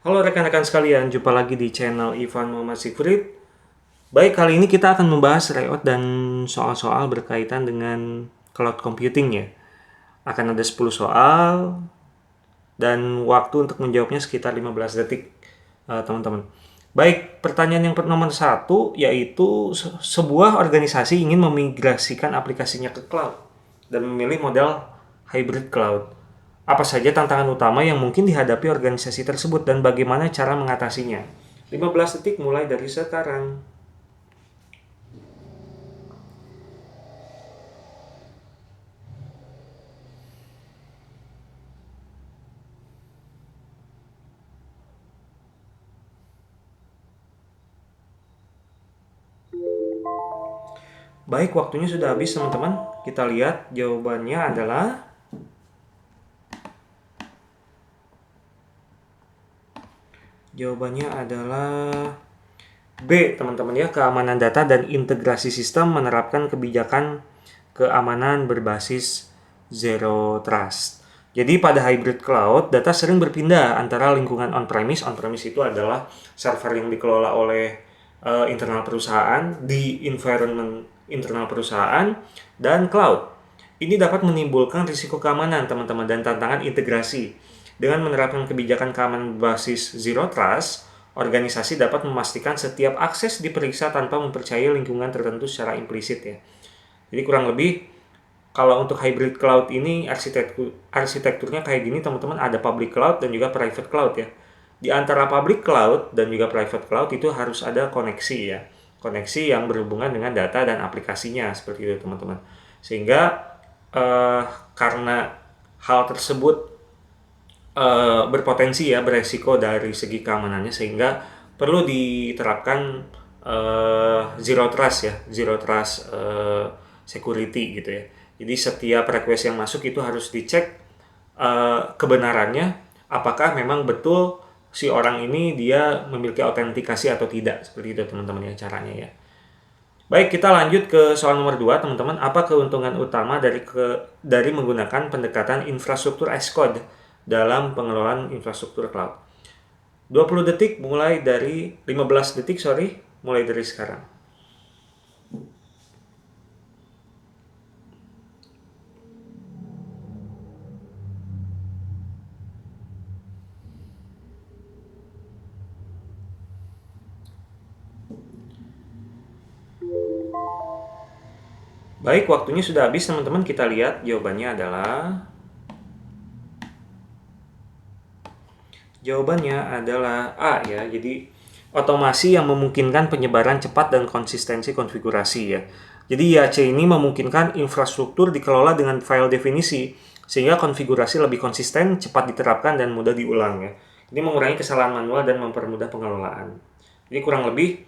Halo rekan-rekan sekalian, jumpa lagi di channel Ivan Muhammad Sigfrid. Baik, kali ini kita akan membahas layout dan soal-soal berkaitan dengan cloud computing ya. Akan ada 10 soal dan waktu untuk menjawabnya sekitar 15 detik, teman-teman. Baik, pertanyaan yang nomor satu yaitu sebuah organisasi ingin memigrasikan aplikasinya ke cloud dan memilih model hybrid cloud. Apa saja tantangan utama yang mungkin dihadapi organisasi tersebut dan bagaimana cara mengatasinya? 15 detik mulai dari sekarang. Baik, waktunya sudah habis teman-teman. Kita lihat jawabannya adalah B, teman-teman ya, keamanan data dan integrasi sistem menerapkan kebijakan keamanan berbasis Zero Trust. Jadi pada hybrid cloud, data sering berpindah antara lingkungan on-premise. On-premise itu adalah server yang dikelola oleh internal perusahaan, di environment internal perusahaan, dan cloud. Ini dapat menimbulkan risiko keamanan, teman-teman, dan tantangan integrasi. Dengan menerapkan kebijakan keamanan berbasis Zero Trust, organisasi dapat memastikan setiap akses diperiksa tanpa mempercayai lingkungan tertentu secara implisit ya. Jadi kurang lebih kalau untuk hybrid cloud ini arsitekturnya kayak gini teman-teman, ada public cloud dan juga private cloud ya. Di antara public cloud dan juga private cloud itu harus ada koneksi ya. Koneksi yang berhubungan dengan data dan aplikasinya seperti itu teman-teman. Sehingga karena hal tersebut berpotensi ya beresiko dari segi keamanannya, sehingga perlu diterapkan zero trust ya, zero trust security gitu ya. Jadi setiap request yang masuk itu harus dicek kebenarannya, apakah memang betul si orang ini dia memiliki autentikasi atau tidak, seperti itu teman-teman ya caranya ya. Baik, kita lanjut ke soal nomor 2 teman-teman. Apa keuntungan utama dari menggunakan pendekatan infrastruktur as code dalam pengelolaan infrastruktur cloud? 20 detik mulai dari 15 detik, mulai dari sekarang. Baik, waktunya sudah habis teman-teman. Kita lihat jawabannya adalah A ya. Jadi otomasi yang memungkinkan penyebaran cepat dan konsistensi konfigurasi ya. Jadi IAC ini memungkinkan infrastruktur dikelola dengan file definisi sehingga konfigurasi lebih konsisten, cepat diterapkan dan mudah diulang ya. Ini mengurangi kesalahan manual dan mempermudah pengelolaan. Jadi kurang lebih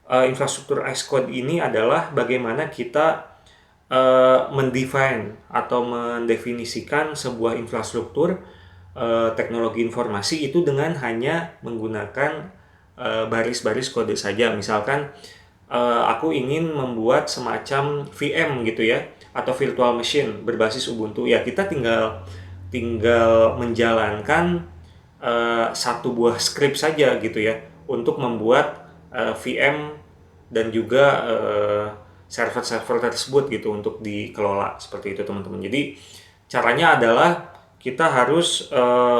infrastruktur as code ini adalah bagaimana kita mendefine atau mendefinisikan sebuah infrastruktur teknologi informasi itu dengan hanya menggunakan baris-baris kode saja. Misalkan aku ingin membuat semacam VM gitu ya, atau virtual machine berbasis Ubuntu ya, kita tinggal menjalankan satu buah script saja gitu ya untuk membuat VM dan juga server-server tersebut gitu untuk dikelola seperti itu teman-teman. Jadi caranya adalah kita harus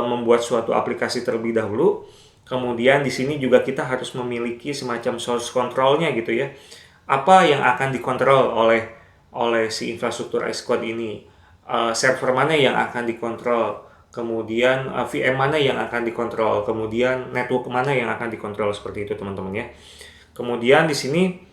membuat suatu aplikasi terlebih dahulu. Kemudian di sini juga kita harus memiliki semacam source control-nya gitu ya. Apa yang akan dikontrol oleh si infrastruktur as code ini? Server mana yang akan dikontrol? Kemudian VM mana yang akan dikontrol? Kemudian network mana yang akan dikontrol, seperti itu teman-teman ya. Kemudian di sini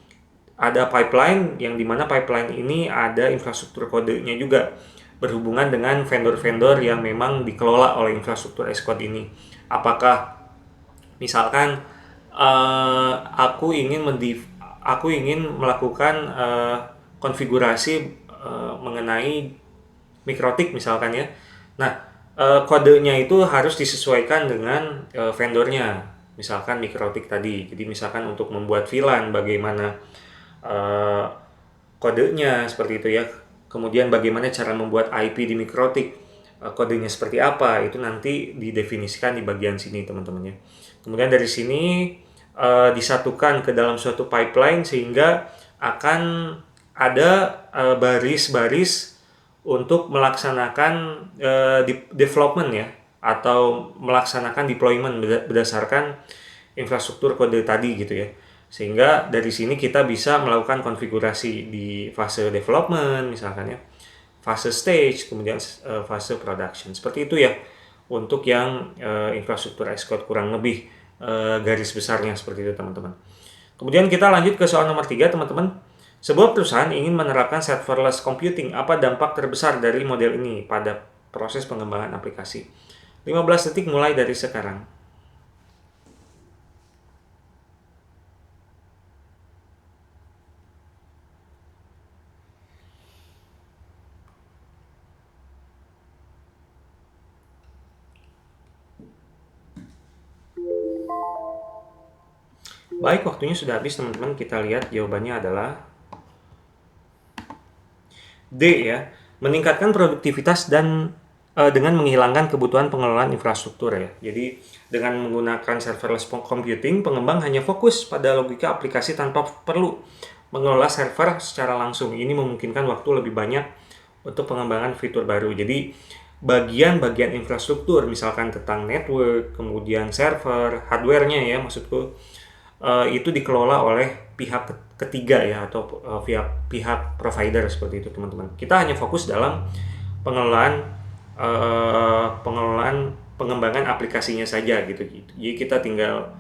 ada pipeline, yang dimana pipeline ini ada infrastruktur kodenya juga berhubungan dengan vendor-vendor yang memang dikelola oleh infrastruktur as code ini. Apakah misalkan aku ingin melakukan konfigurasi mengenai mikrotik misalkan ya. Nah, kodenya itu harus disesuaikan dengan vendornya. Misalkan mikrotik tadi. Jadi misalkan untuk membuat VLAN bagaimana kodenya seperti itu ya. Kemudian bagaimana cara membuat IP di mikrotik, kodenya seperti apa, itu nanti didefinisikan di bagian sini teman-teman ya. Kemudian dari sini disatukan ke dalam suatu pipeline sehingga akan ada baris-baris untuk melaksanakan development ya, atau melaksanakan deployment berdasarkan infrastruktur kode tadi gitu ya. Sehingga dari sini kita bisa melakukan konfigurasi di fase development misalkan ya, fase stage, kemudian fase production. Seperti itu ya untuk yang infrastruktur as code, kurang lebih garis besarnya seperti itu teman-teman. Kemudian kita lanjut ke soal nomor 3 teman-teman. Sebuah perusahaan ingin menerapkan serverless computing. Apa dampak terbesar dari model ini pada proses pengembangan aplikasi? 15 detik mulai dari sekarang. Baik, waktunya sudah habis teman-teman. Kita lihat jawabannya adalah D ya. Meningkatkan produktivitas dan dengan menghilangkan kebutuhan pengelolaan infrastruktur ya. Jadi dengan menggunakan serverless computing, pengembang hanya fokus pada logika aplikasi tanpa perlu mengelola server secara langsung. Ini memungkinkan waktu lebih banyak untuk pengembangan fitur baru. Jadi bagian-bagian infrastruktur, misalkan tentang network, kemudian server, hardware-nya ya maksudku, itu dikelola oleh pihak ketiga ya, atau pihak provider seperti itu teman-teman. Kita hanya fokus dalam pengelolaan pengembangan aplikasinya saja gitu. Jadi kita tinggal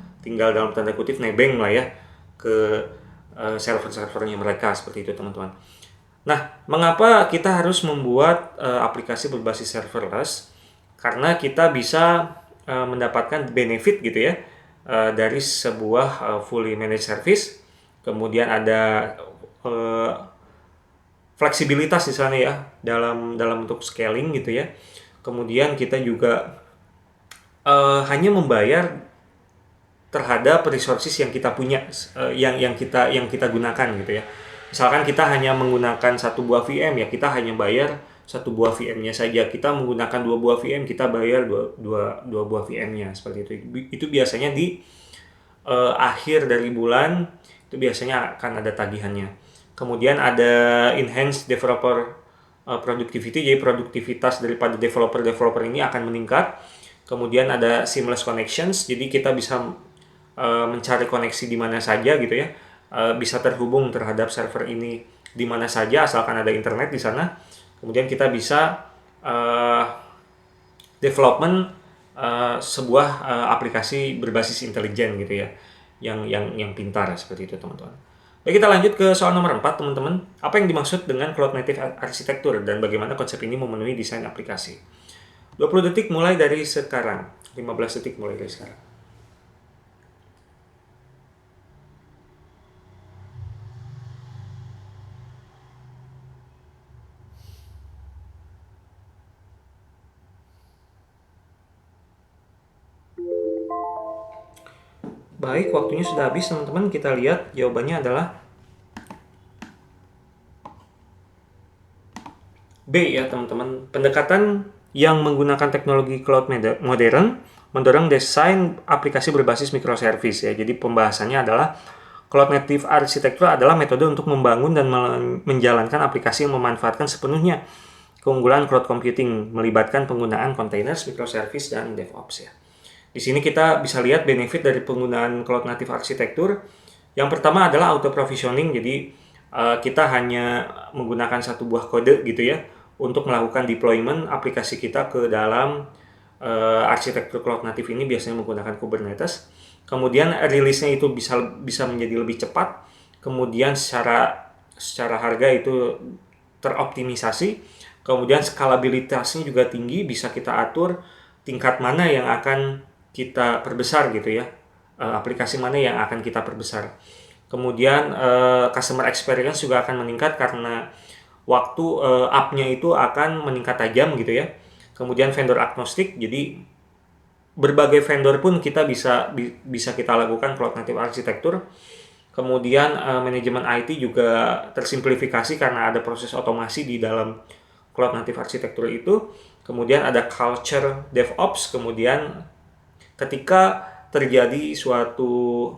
dalam tanda kutip nebeng lah ya ke server-servernya mereka seperti itu teman-teman. Nah, mengapa kita harus membuat aplikasi berbasis serverless? Karena kita bisa mendapatkan benefit gitu ya dari sebuah fully managed service. Kemudian ada fleksibilitas di sana ya dalam bentuk scaling gitu ya. Kemudian kita juga hanya membayar terhadap resources yang kita punya, yang kita gunakan gitu ya. Misalkan kita hanya menggunakan satu buah VM ya, kita hanya bayar satu buah VM-nya saja. Kita menggunakan 2 buah VM, kita bayar dua buah VM-nya seperti itu. Itu biasanya di akhir dari bulan itu biasanya akan ada tagihannya. Kemudian ada enhanced developer productivity, jadi produktivitas daripada developer ini akan meningkat. Kemudian ada seamless connections, jadi kita bisa mencari koneksi di mana saja gitu ya, bisa terhubung terhadap server ini di mana saja asalkan ada internet di sana. Kemudian kita bisa development sebuah aplikasi berbasis intelijen gitu ya, yang pintar seperti itu teman-teman. Baik, kita lanjut ke soal nomor 4 teman-teman. Apa yang dimaksud dengan cloud native architecture dan bagaimana konsep ini memenuhi desain aplikasi? 20 detik mulai dari sekarang. 15 detik mulai dari sekarang. Baik, waktunya sudah habis teman-teman. Kita lihat jawabannya adalah B ya teman-teman. Pendekatan yang menggunakan teknologi cloud modern mendorong desain aplikasi berbasis microservice ya. Jadi pembahasannya adalah cloud native architecture adalah metode untuk membangun dan menjalankan aplikasi yang memanfaatkan sepenuhnya keunggulan cloud computing, melibatkan penggunaan containers, microservice, dan DevOps ya. Di sini kita bisa lihat benefit dari penggunaan cloud native architecture. Yang pertama adalah auto provisioning, jadi kita hanya menggunakan satu buah kode gitu ya untuk melakukan deployment aplikasi kita ke dalam arsitektur cloud native ini, biasanya menggunakan Kubernetes. Kemudian rilisnya itu bisa menjadi lebih cepat. Kemudian secara harga itu teroptimisasi. Kemudian skalabilitasnya juga tinggi, bisa kita atur tingkat mana yang akan kita perbesar gitu ya, aplikasi mana yang akan kita perbesar. Kemudian customer experience juga akan meningkat karena waktu up-nya itu akan meningkat tajam gitu ya. Kemudian vendor agnostik, jadi berbagai vendor pun kita bisa kita lakukan cloud native architecture. Kemudian manajemen IT juga tersimplifikasi karena ada proses otomasi di dalam cloud native arsitektur itu. Kemudian ada culture DevOps, kemudian ketika terjadi suatu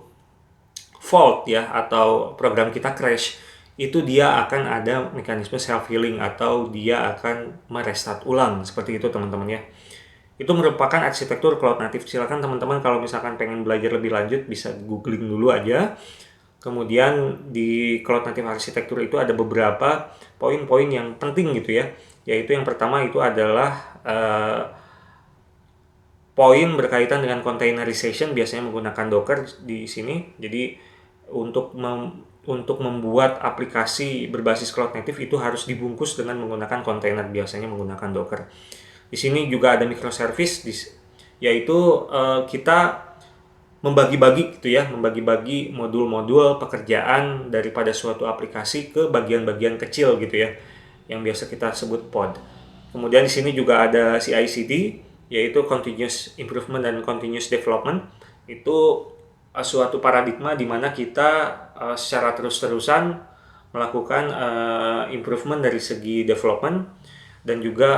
fault ya atau program kita crash, itu dia akan ada mekanisme self healing atau dia akan merestart ulang seperti itu teman-teman ya. Itu merupakan arsitektur cloud native. Silakan teman-teman kalau misalkan pengen belajar lebih lanjut bisa googling dulu aja. Kemudian di cloud native arsitektur itu ada beberapa poin-poin yang penting gitu ya. Yaitu yang pertama itu adalah poin berkaitan dengan containerization, biasanya menggunakan Docker di sini. Jadi untuk membuat aplikasi berbasis cloud native itu harus dibungkus dengan menggunakan kontainer, biasanya menggunakan Docker. Di sini juga ada microservice, yaitu kita membagi-bagi gitu ya, membagi-bagi modul-modul pekerjaan daripada suatu aplikasi ke bagian-bagian kecil gitu ya, yang biasa kita sebut pod. Kemudian di sini juga ada CI/CD, yaitu continuous improvement dan continuous development. Itu suatu paradigma di mana kita secara terus-terusan melakukan improvement dari segi development dan juga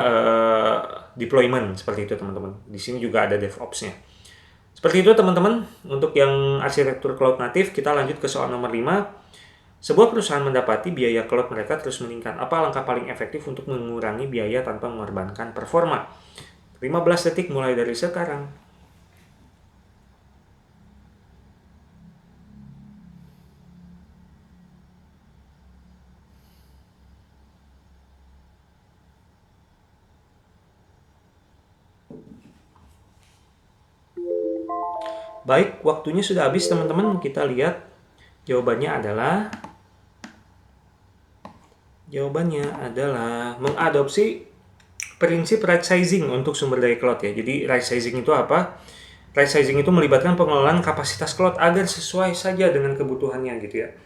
deployment seperti itu teman-teman. Di sini juga ada DevOps-nya. Seperti itu teman-teman, untuk yang arsitektur cloud native. Kita lanjut ke soal nomor 5. Sebuah perusahaan mendapati biaya cloud mereka terus meningkat. Apa langkah paling efektif untuk mengurangi biaya tanpa mengorbankan performa? 15 detik mulai dari sekarang. Baik, waktunya sudah habis teman-teman. Kita lihat jawabannya adalah mengadopsi prinsip right sizing untuk sumber daya cloud ya. Jadi right sizing itu apa? Right sizing itu melibatkan pengelolaan kapasitas cloud agar sesuai saja dengan kebutuhannya gitu ya.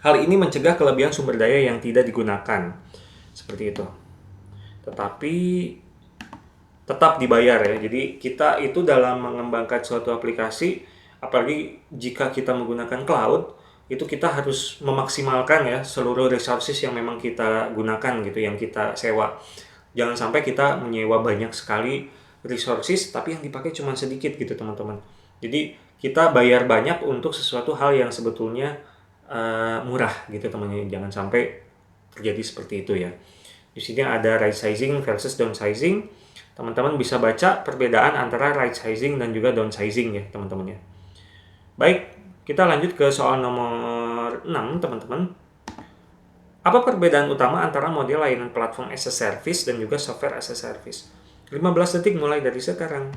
Hal ini mencegah kelebihan sumber daya yang tidak digunakan. Seperti itu. Tetapi tetap dibayar ya. Jadi kita itu dalam mengembangkan suatu aplikasi, apalagi jika kita menggunakan cloud, itu kita harus memaksimalkan ya seluruh resources yang memang kita gunakan gitu, yang kita sewa. Jangan sampai kita menyewa banyak sekali resources tapi yang dipakai cuma sedikit gitu teman-teman. Jadi kita bayar banyak untuk sesuatu hal yang sebetulnya murah gitu teman-teman. Jangan sampai terjadi seperti itu ya. Di sini ada right sizing versus downsizing. Teman-teman bisa baca perbedaan antara right sizing dan juga downsizing ya teman-teman ya. Baik, kita lanjut ke soal nomor 6 teman-teman. Apa perbedaan utama antara model layanan platform as a service dan juga software as a service? 15 detik mulai dari sekarang.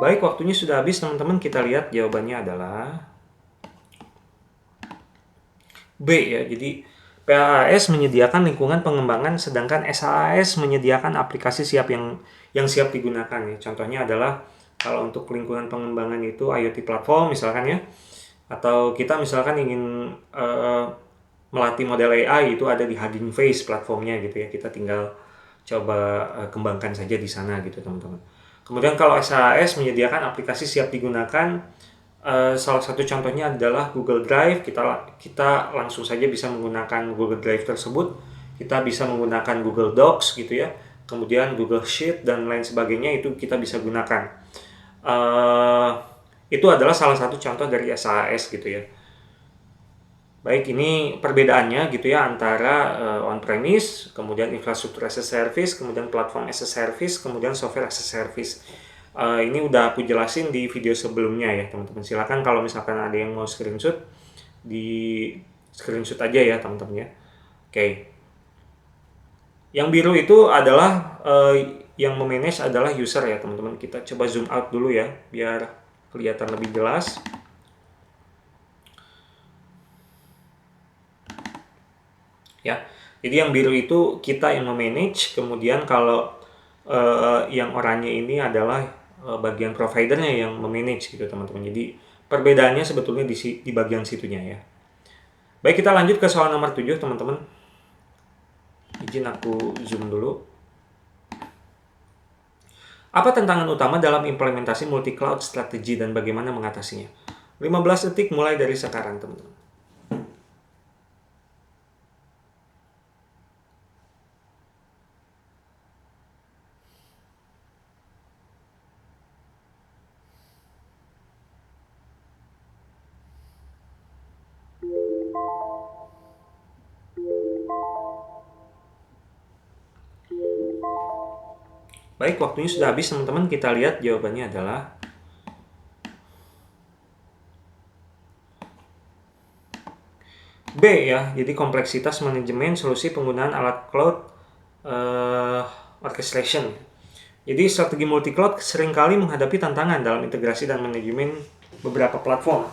Baik, waktunya sudah habis teman-teman. Kita lihat jawabannya adalah B ya. Jadi PaaS menyediakan lingkungan pengembangan sedangkan SaaS menyediakan aplikasi siap yang siap digunakan ya. Contohnya adalah kalau untuk lingkungan pengembangan itu IoT platform misalkan ya. Atau kita misalkan ingin melatih model AI itu ada di Hugging Face platformnya gitu ya. Kita tinggal coba kembangkan saja di sana gitu teman-teman. Kemudian kalau SaaS menyediakan aplikasi siap digunakan, salah satu contohnya adalah Google Drive. Kita langsung saja bisa menggunakan Google Drive tersebut. Kita bisa menggunakan Google Docs gitu ya. Kemudian Google Sheet dan lain sebagainya itu kita bisa gunakan. Itu adalah salah satu contoh dari SaaS gitu ya. Baik, ini perbedaannya gitu ya antara on-premise, kemudian infrastruktur as a service, kemudian platform as a service, kemudian software as a service. Ini udah aku jelasin di video sebelumnya ya teman-teman. Silakan kalau misalkan ada yang mau screenshot, di screenshot aja ya teman-teman ya. Oke. Yang biru itu adalah yang memanage adalah user ya teman-teman. Kita coba zoom out dulu ya biar kelihatan lebih jelas. Ya, jadi yang biru itu kita yang memanage, kemudian kalau yang oranye ini adalah bagian providernya yang memanage gitu teman-teman. Jadi Perbedaannya sebetulnya di bagian situnya ya. Baik, kita lanjut ke soal nomor 7 teman-teman. Izin aku zoom dulu. Apa tantangan utama dalam implementasi multi-cloud strategi dan bagaimana mengatasinya? 15 detik mulai dari sekarang, teman-teman. Baik, waktunya sudah habis teman-teman. Kita lihat jawabannya adalah B ya. Jadi kompleksitas manajemen solusi penggunaan alat cloud orchestration. Jadi strategi multi-cloud seringkali menghadapi tantangan dalam integrasi dan manajemen beberapa platform.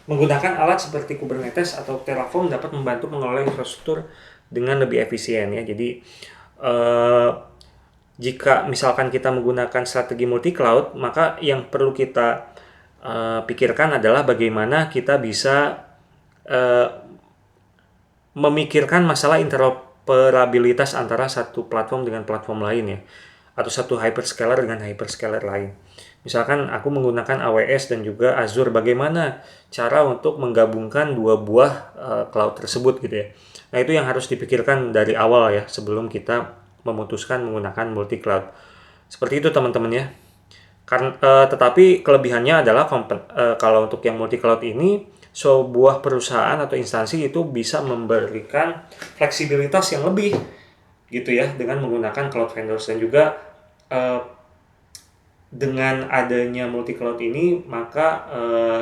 Menggunakan alat seperti Kubernetes atau Terraform dapat membantu mengelola infrastruktur dengan lebih efisien ya. Jadi jika misalkan kita menggunakan strategi multi-cloud, maka yang perlu kita pikirkan adalah bagaimana kita bisa memikirkan masalah interoperabilitas antara satu platform dengan platform lain ya, atau satu hyperscaler dengan hyperscaler lain. Misalkan aku menggunakan AWS dan juga Azure, bagaimana cara untuk menggabungkan dua buah cloud tersebut gitu ya. Nah, itu yang harus dipikirkan dari awal ya, sebelum kita memutuskan menggunakan multi-cloud. Seperti itu teman-teman ya. Tetapi kelebihannya adalah kalau untuk yang multi-cloud ini, sebuah perusahaan atau instansi itu bisa memberikan fleksibilitas yang lebih gitu ya, dengan menggunakan cloud vendors. Dan juga dengan adanya multi-cloud ini, maka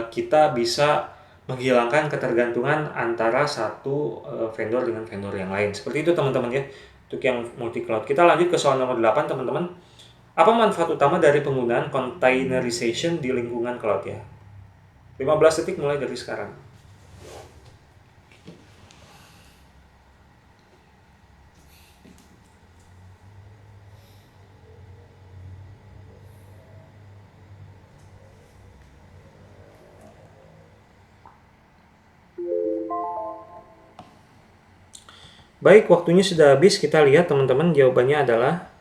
kita bisa menghilangkan ketergantungan antara satu vendor dengan vendor yang lain. Seperti itu teman-teman ya, untuk yang multi-cloud. Kita lanjut ke soal nomor 8 teman-teman. Apa manfaat utama dari penggunaan containerization di lingkungan cloud ya? 15 detik mulai dari sekarang. Baik, waktunya sudah habis. Kita lihat teman-teman, jawabannya adalah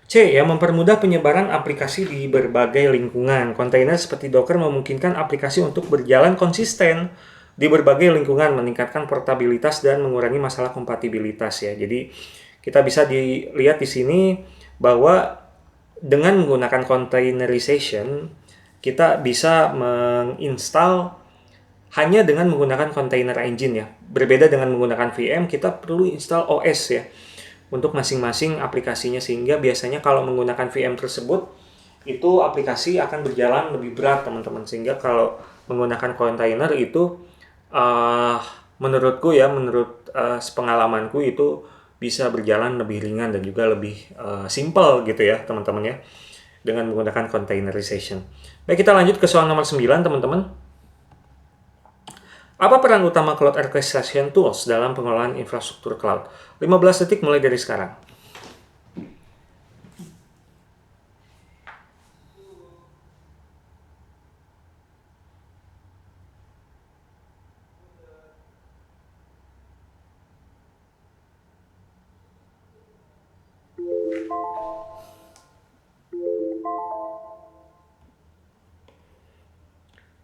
C ya, mempermudah penyebaran aplikasi di berbagai lingkungan. Kontainer seperti Docker memungkinkan aplikasi untuk berjalan konsisten di berbagai lingkungan, meningkatkan portabilitas dan mengurangi masalah kompatibilitas ya. Jadi kita bisa dilihat di sini bahwa dengan menggunakan containerization, kita bisa menginstal hanya dengan menggunakan container engine ya. Berbeda dengan menggunakan VM, kita perlu install OS ya untuk masing-masing aplikasinya, sehingga biasanya kalau menggunakan VM tersebut itu aplikasi akan berjalan lebih berat teman-teman. Sehingga kalau menggunakan container itu menurutku ya, menurut pengalamanku itu bisa berjalan lebih ringan dan juga lebih simple gitu ya teman-teman ya, dengan menggunakan containerization. Baik, kita lanjut ke soal nomor 9 teman-teman. Apa peran utama Cloud Orchestration Tools dalam pengelolaan infrastruktur cloud? 15 detik mulai dari sekarang.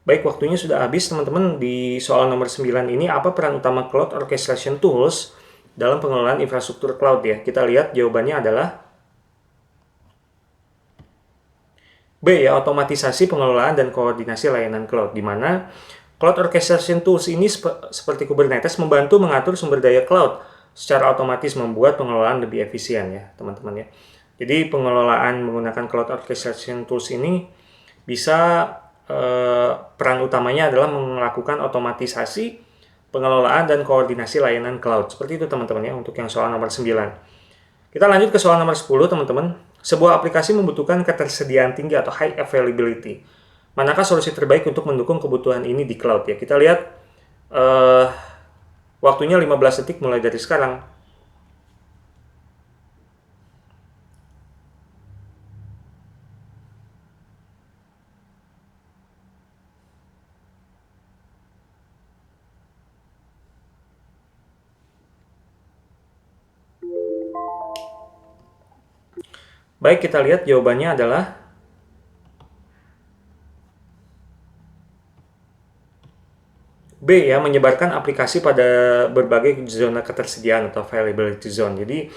Baik, waktunya sudah habis teman-teman. Di soal nomor 9 ini, apa peran utama Cloud Orchestration Tools dalam pengelolaan infrastruktur cloud ya? Kita lihat jawabannya adalah B ya, otomatisasi pengelolaan dan koordinasi layanan cloud, di mana Cloud Orchestration Tools ini seperti Kubernetes membantu mengatur sumber daya cloud secara otomatis, membuat pengelolaan lebih efisien ya teman-teman ya. Jadi pengelolaan menggunakan Cloud Orchestration Tools ini bisa peran utamanya adalah melakukan otomatisasi pengelolaan dan koordinasi layanan cloud. Seperti itu teman-teman ya, untuk yang soal nomor 9. Kita lanjut ke soal nomor 10 teman-teman. Sebuah aplikasi membutuhkan ketersediaan tinggi atau high availability. Manakah solusi terbaik untuk mendukung kebutuhan ini di cloud ya? Kita lihat waktunya 15 detik mulai dari sekarang. Baik, kita lihat jawabannya adalah B ya, menyebarkan aplikasi pada berbagai zona ketersediaan atau availability zone. Jadi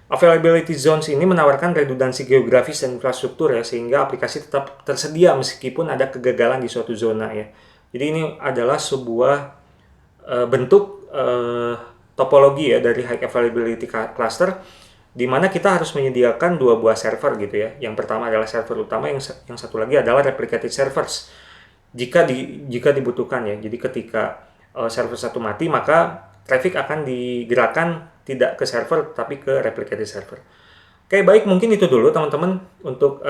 availability zones ini menawarkan redundansi geografis dan infrastruktur ya, sehingga aplikasi tetap tersedia meskipun ada kegagalan di suatu zona ya. Jadi ini adalah sebuah bentuk topologi ya dari high availability cluster, di mana kita harus menyediakan dua buah server gitu ya. Yang pertama adalah server utama, yang satu lagi adalah replicated servers jika dibutuhkan ya. Jadi ketika server satu mati, maka traffic akan digerakkan tidak ke server tapi ke replicated server. Oke, baik, mungkin itu dulu teman-teman untuk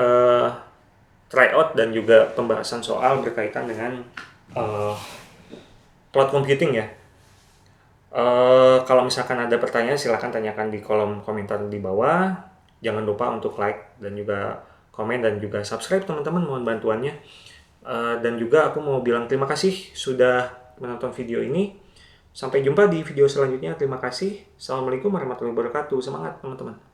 tryout dan juga pembahasan soal berkaitan dengan cloud computing ya. Kalau misalkan ada pertanyaan, silahkan tanyakan di kolom komentar di bawah. Jangan lupa untuk like dan juga komen dan juga subscribe teman-teman, mohon bantuannya. Dan juga aku mau bilang terima kasih sudah menonton video ini. Sampai jumpa di video selanjutnya. Terima kasih. Assalamualaikum warahmatullahi wabarakatuh. Semangat teman-teman.